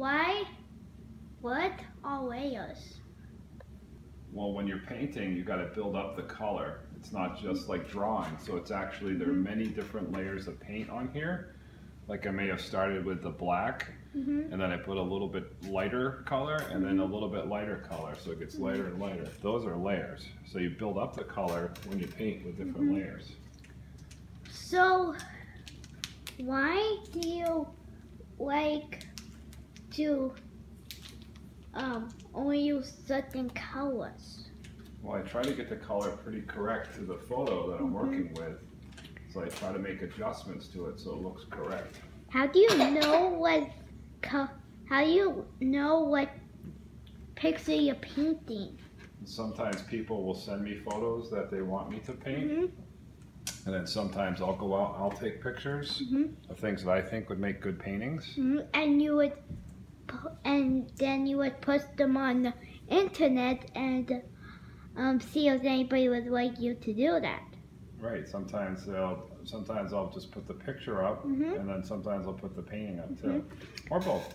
Why? What are layers? Well, when you're painting, you got to build up the color. It's not just like drawing. So it's actually, there are many different layers of paint on here. Like I may have started with the black, and then I put a little bit lighter color, and then a little bit lighter color, so it gets lighter and lighter. Those are layers. So you build up the color when you paint with different layers. So, why do you like to only use certain colors? Well, I try to get the color pretty correct to the photo that I'm working with. So I try to make adjustments to it so it looks correct. How do you know what picture you're painting? Sometimes people will send me photos that they want me to paint. And then sometimes I'll go out, I'll take pictures of things that I think would make good paintings. And then you would post them on the internet and see if anybody would like you to do that. Right. Sometimes I'll just put the picture up, and then sometimes I'll put the painting up too, or both.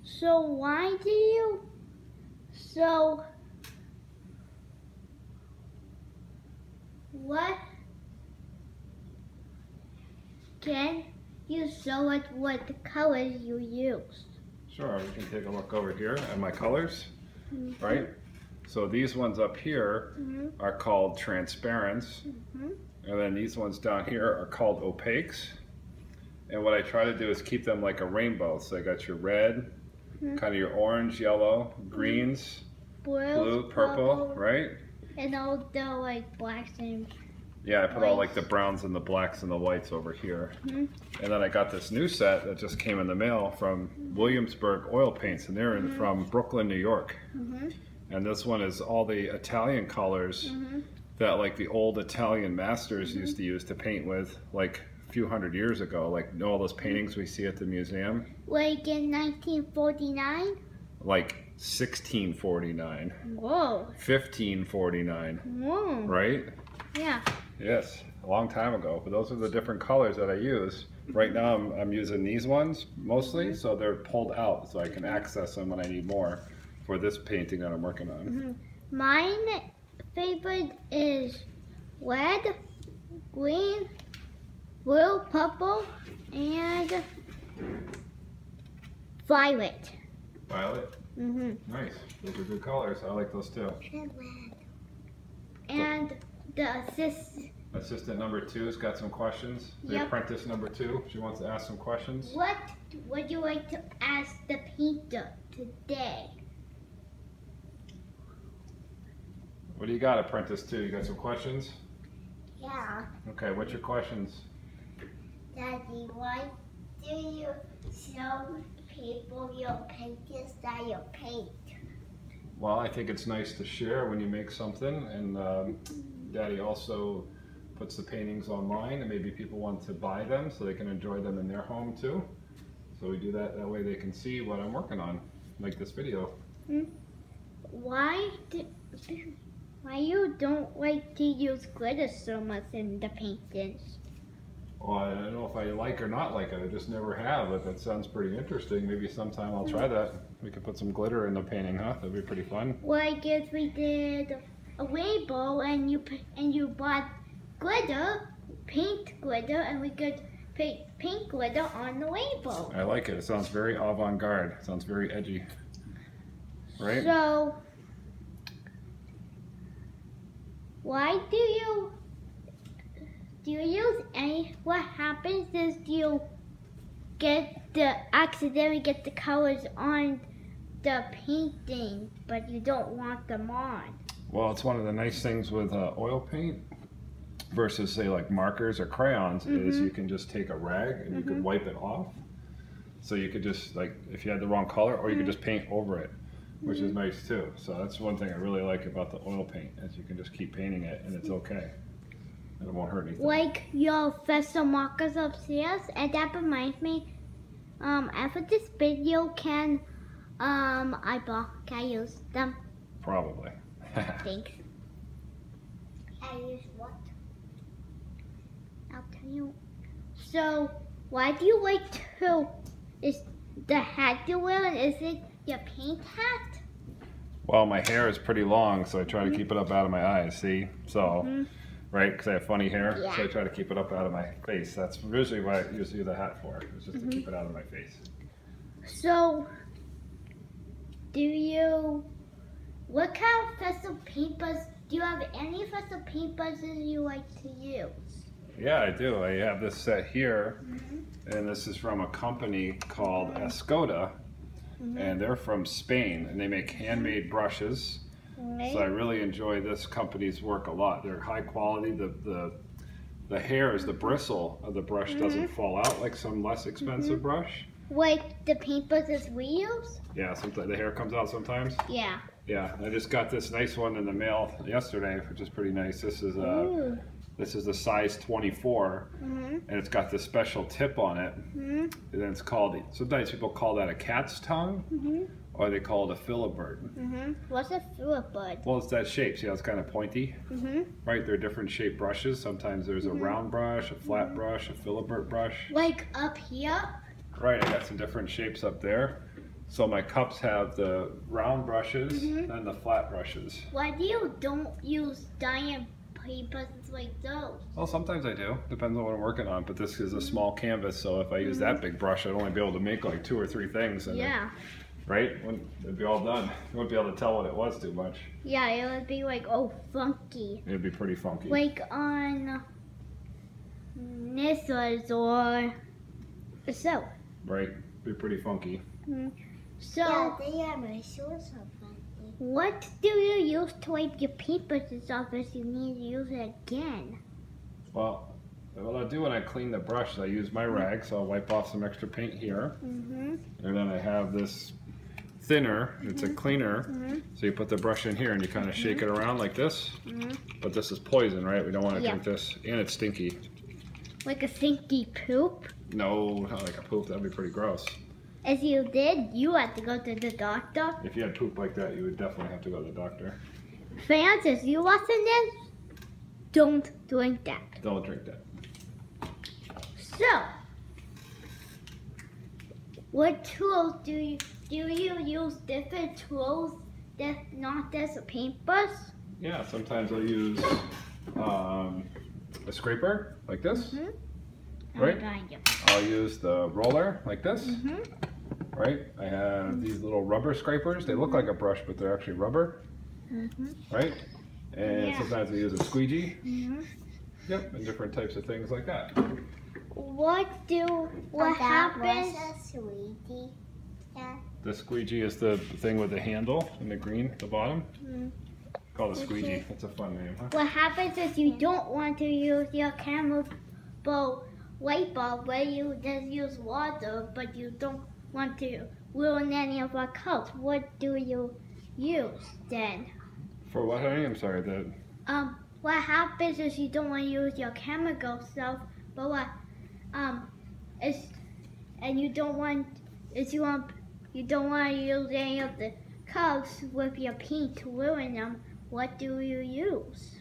So why do you? So what? Can you show us what the colors you used? Sure. We can take a look over here at my colors, right? So these ones up here are called transparents, and then these ones down here are called opaques. And what I try to do is keep them like a rainbow. So I got your red, kind of your orange, yellow, greens, blue, purple, right? And all the like blacks and yeah, I put all like the browns and the blacks and the whites over here. And then I got this new set that just came in the mail from Williamsburg Oil Paints, and they're from Brooklyn, New York. And this one is all the Italian colors that like the old Italian masters used to use to paint with like a few hundred years ago. Like all those paintings we see at the museum. Like in 1949? Like 1649. Whoa. 1549. Whoa. Right? Yeah. Yes, a long time ago. But those are the different colors that I use. Right now I'm using these ones mostly, so they're pulled out so I can access them when I need more for this painting that I'm working on. Mine favorite is red, green, blue, purple, and violet. Violet? Nice. Those are good colors. I like those too. And the assistant number 2's got some questions. The apprentice number 2, she wants to ask some questions. What would you like to ask the painter today? What do you got, apprentice 2? You got some questions? Yeah. Okay, what's your questions? Daddy, why do you show people your paintings that you paint? Well, I think it's nice to share when you make something, and Daddy also puts the paintings online, and maybe people want to buy them so they can enjoy them in their home too. So we do that way they can see what I'm working on, like this video. Why you don't like to use glitter so much in the paintings? Well, I don't know if I like or not like it. I just never have. But that sounds pretty interesting. Maybe sometime I'll try that. We could put some glitter in the painting, huh? That'd be pretty fun. Like if we did a rainbow and you bought glitter, paint glitter, and we could paint pink glitter on the rainbow. I like it. It sounds very avant-garde. It sounds very edgy. Right? So, why do you use any? What happens is you accidentally get the colors on the painting, but you don't want them on. Well, it's one of the nice things with oil paint versus say like markers or crayons is you can just take a rag and you can wipe it off. So you could just, like, if you had the wrong color, or you could just paint over it, which is nice too. So that's one thing I really like about the oil paint, is you can just keep painting it and it's okay. And it won't hurt anything. Like your vessel markers upstairs, and that reminds me, after this video, can I use them? Probably. Thanks. I use what? I'll tell you. So, why do you like to the hat you're wearing, is it your paint hat? Well, my hair is pretty long, so I try to keep it up out of my eyes, see? So, right, because I have funny hair, Yeah. so I try to keep it up out of my face. That's usually what I use the hat for, is just to keep it out of my face. So, what kind of festive paint brushes, do you have any festive paint brushes you like to use? Yeah, I do. I have this set here, and this is from a company called Escoda, and they're from Spain, and they make handmade brushes. So I really enjoy this company's work a lot. They're high quality. The hairs, the bristle of the brush doesn't fall out like some less expensive brush. Like the paint brushes we use? Yeah, sometimes the hair comes out sometimes. Yeah. Yeah, I just got this nice one in the mail yesterday, which is pretty nice. This is the size 24, and it's got this special tip on it. And then it's called, sometimes people call that a cat's tongue, or they call it a filibert. What's a filibert? Well, it's that shape. See how it's kind of pointy? Right, there are different shaped brushes. Sometimes there's a round brush, a flat brush, a filibert brush. Like up here? Right, I got some different shapes up there. So my cups have the round brushes and the flat brushes. Why do you don't use giant paint brushes like those? Well, sometimes I do. Depends on what I'm working on. But this is a small canvas, so if I use that big brush, I'd only be able to make like 2 or 3 things. And Yeah. right? It'd be all done. You wouldn't be able to tell what it was too much. Yeah, it would be like, funky. It'd be pretty funky. Like on Nissa's or so. Right? Be pretty funky. So, they are my shoes are funky. what do you use to wipe your paint brushes off if you need to use it again? Well, what I do when I clean the brush is I use my rag, so I'll wipe off some extra paint here. And then I have this thinner, it's a cleaner, so you put the brush in here and you kind of shake it around like this. But this is poison, right? We don't want to drink this, and it's stinky. Like a stinky poop? No, not like a poop, that'd be pretty gross. If you did, you had to go to the doctor. If you had poop like that, you would definitely have to go to the doctor. Francis, you watching this? Don't drink that. Don't drink that. So, what tools do you use different tools that not just a paintbrush? Yeah, sometimes I'll use a scraper like this, right? I'll use the roller like this, right? I have these little rubber scrapers. They look like a brush, but they're actually rubber, right? And sometimes I use a squeegee. Yep, and different types of things like that. What happens? Sweetie. Yeah. The squeegee is the thing with the handle in the green at the bottom. Called a squeegee. That's a fun name, huh? What happens if you don't want to use your camera light bulb where you just use water, but you don't want to ruin any of our cups? What do you use then? For what, honey? I'm sorry. What happens is you don't want to use your chemical stuff, but you don't want to use any of the cups with your paint to ruin them. What do you use?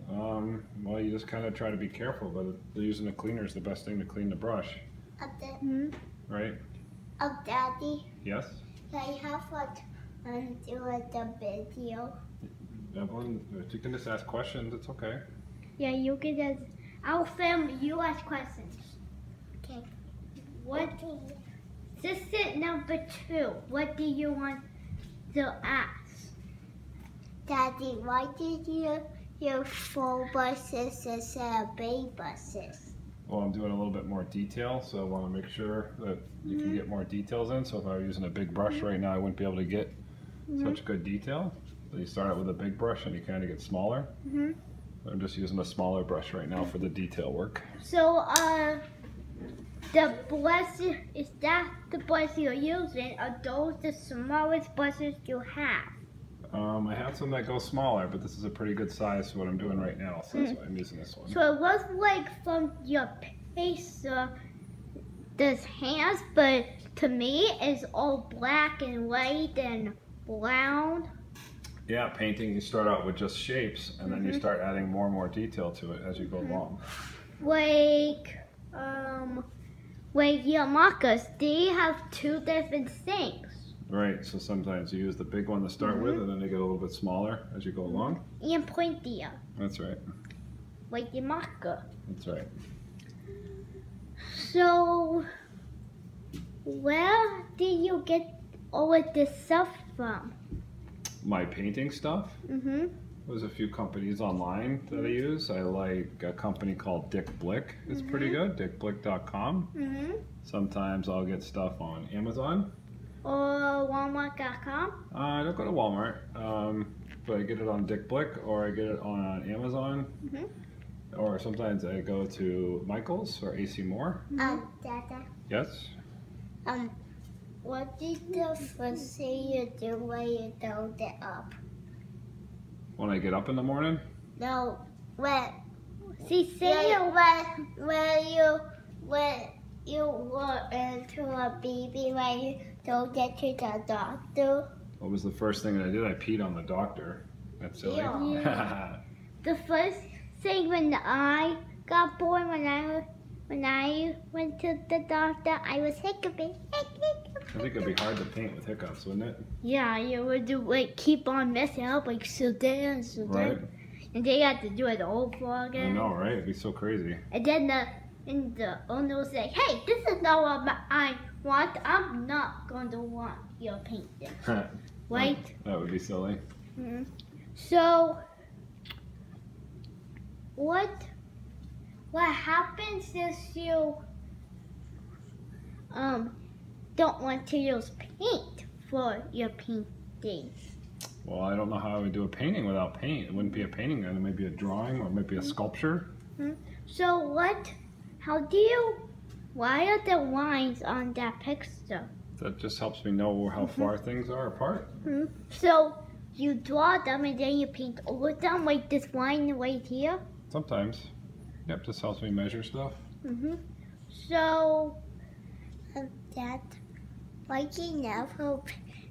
Well, you just kind of try to be careful, but using a cleaner is the best thing to clean the brush, right? Oh, Daddy, Yes? I have what do with the video. Evelyn, you can just ask questions. It's okay. Yeah, you can just. I'll film. You ask questions. Okay. What? Assistant number 2. What do you want to ask? Daddy, why did you use 4 buses instead of big buses? Well, I'm doing a little bit more detail, so I want to make sure that you can get more details in. So if I were using a big brush right now, I wouldn't be able to get such good detail. So you start out with a big brush and you kind of get smaller. I'm just using a smaller brush right now for the detail work. So, the brush, is that the brush you're using? Are those the smallest brushes you have? I have some that go smaller, but this is a pretty good size for what I'm doing right now, so that's why I'm using this one. So it looks like from your face, there's hands, but to me, it's all black and white and brown. Yeah, painting, you start out with just shapes, and then you start adding more and more detail to it as you go along. Like, with your markers, they have two different things. Right, so sometimes you use the big one to start with, and then they get a little bit smaller as you go along. And pointier That's right. with your marker. That's right. So, where did you get all of this stuff from? My painting stuff, Mm-hmm. there's a few companies online that I use. I like a company called Dick Blick. It's pretty good, dickblick.com. Mm-hmm. Sometimes I'll get stuff on Amazon. Or Walmart.com. I don't go to Walmart, but I get it on Dick Blick, or I get it on Amazon, or sometimes I go to Michael's or AC Moore. Dada, Yes? what is the first thing you do when you build it up? When I get up in the morning, No, when Say you. when you were into a baby, when you don't get to the doctor. what was the first thing that I did? I peed on the doctor. That's silly. Yeah. The first thing when I got born, when I went to the doctor, I was hiccuping. I think it'd be hard to paint with hiccups, wouldn't it? Yeah, you would do like keep on messing up, like so there and so there, Right? and they had to do it all over I again. know, right? It'd be so crazy. And then the owner was like, "Hey, this is not what I want. I'm not going to want your painting, right?" That would be silly. So, what happens if you don't want to use paint for your painting? Well, I don't know how I would do a painting without paint. It wouldn't be a painting then. It might be a drawing, or it might be a sculpture. So why are the lines on that picture? That just helps me know how far things are apart. So you draw them and then you paint over them, like this line right here? Sometimes. Yep, just helps me measure stuff. So, Dad, why do you never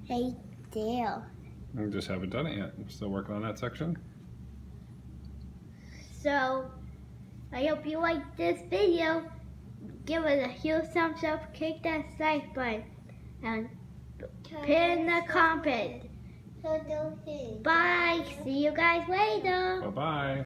paint there? I just haven't done it yet. I'm still working on that section. So, I hope you liked this video. Give it a huge thumbs up, click that like button, and put in the comment. Bye. See you guys later. Bye-bye.